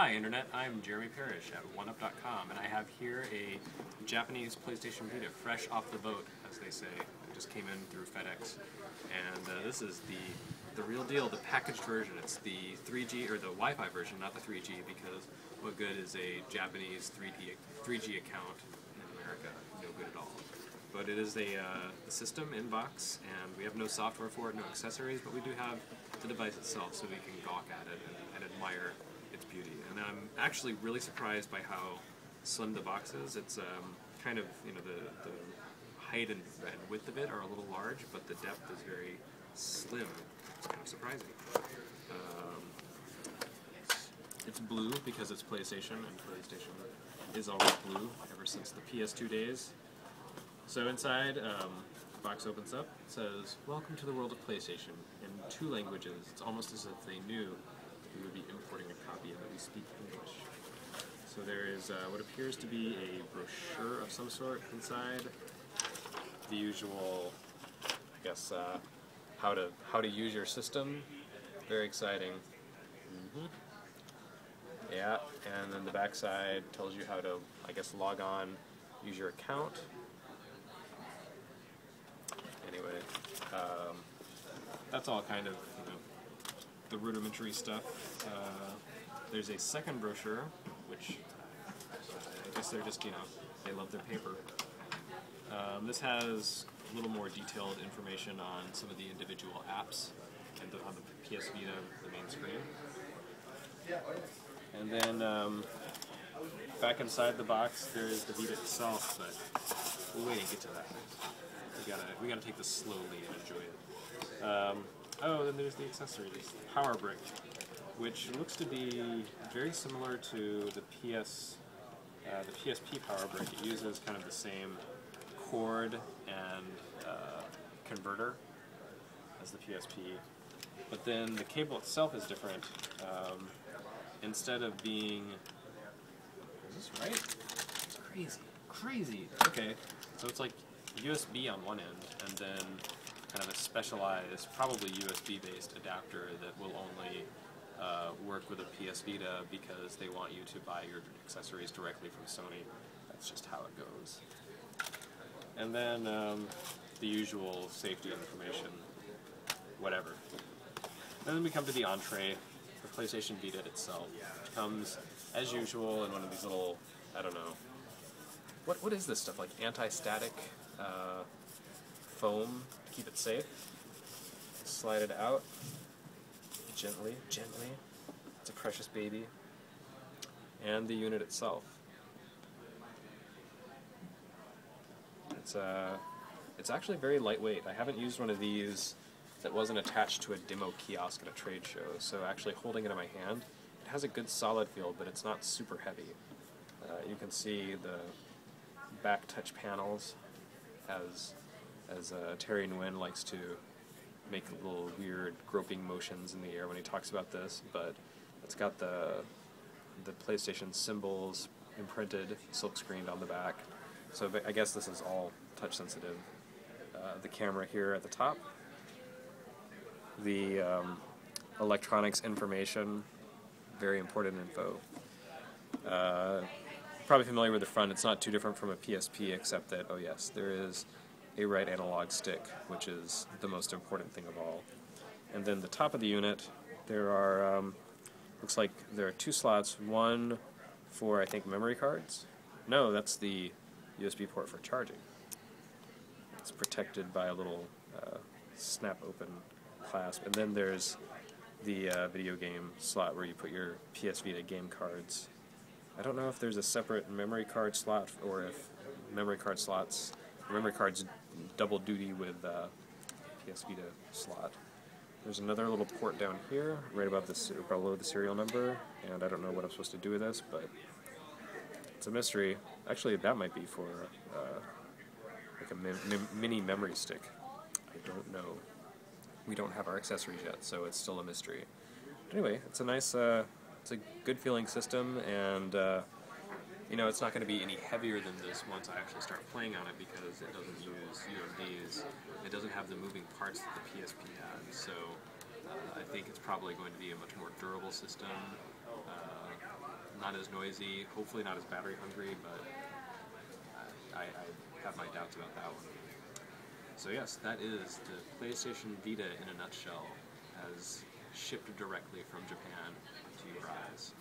Hi Internet, I'm Jeremy Parish at oneup.com, and I have here a Japanese PlayStation Vita, fresh off the boat, as they say. It just came in through FedEx, and this is the real deal, the packaged version. It's the 3G, or the Wi-Fi version, not the 3G, because what good is a Japanese 3G account in America? No good at all. But it is a system in box, and we have no software for it, no accessories, but we do have the device itself, so we can gawk at it and admire its beauty. And I'm actually really surprised by how slim the box is. It's kind of, you know, the height and width of it are a little large, but the depth is very slim. It's kind of surprising. It's blue because it's PlayStation, and PlayStation is always blue ever since the PS2 days. So inside, the box opens up, it says, "Welcome to the world of PlayStation," in 2 languages. It's almost as if they knew we would be importing a copy and that we speak English. So there is what appears to be a brochure of some sort inside. The usual, I guess, how to use your system. Very exciting. Yeah, and then the back side tells you how to, I guess, log on, use your account. Anyway, that's all kind of, you know, the rudimentary stuff. There's a second brochure, which I guess they're just, you know, they love their paper. This has a little more detailed information on some of the individual apps and on the PS Vita, the main screen. And then back inside the box, there is the Vita itself, but we'll wait and get to that. We gotta take this slowly and enjoy it. Oh, then there's the accessories, Power Brick, which looks to be very similar to the PSP Power Brick. It uses kind of the same cord and converter as the PSP, but then the cable itself is different. Instead of being, is this right? It's crazy. Okay, so it's like USB on one end, and then kind of a specialized, probably USB-based adapter that will only work with a PS Vita because they want you to buy your accessories directly from Sony. That's just how it goes. And then the usual safety information, whatever. And then we come to the entree, the PlayStation Vita itself, which comes, as usual, in one of these little, I don't know, what is this stuff, like anti-static foam to keep it safe? Slide it out, gently. It's a precious baby. And the unit itself. It's actually very lightweight. I haven't used one of these that wasn't attached to a demo kiosk at a trade show, so actually holding it in my hand, it has a good solid feel, but it's not super heavy. You can see the back touch panels, as Terry Nguyen likes to make little weird groping motions in the air when he talks about this, but it's got the PlayStation symbols imprinted, silk-screened on the back. So I guess this is all touch sensitive. The camera here at the top, the electronics information, very important info. Probably familiar with the front. It's not too different from a PSP, except that, oh yes, there is a right analog stick, which is the most important thing of all. And then the top of the unit, there are, looks like there are 2 slots, one for, I think, memory cards. No, that's the USB port for charging. It's protected by a little snap-open clasp. And then there's the video game slot where you put your PS Vita game cards. I don't know if there's a separate memory card slot or if memory cards double duty with PS Vita slot. There's another little port down here, right above below the serial number, and I don't know what I'm supposed to do with this, but it's a mystery. Actually, that might be for like a mini memory stick. I don't know. We don't have our accessories yet, so it's still a mystery. But anyway, it's a nice, it's a good feeling system, and you know, it's not going to be any heavier than this once I actually start playing on it because it doesn't use UMDs. It doesn't have the moving parts that the PSP had, so I think it's probably going to be a much more durable system. not as noisy, hopefully not as battery hungry, but I have my doubts about that one. So yes, that is the PlayStation Vita in a nutshell, as shipped directly from Japan to your eyes.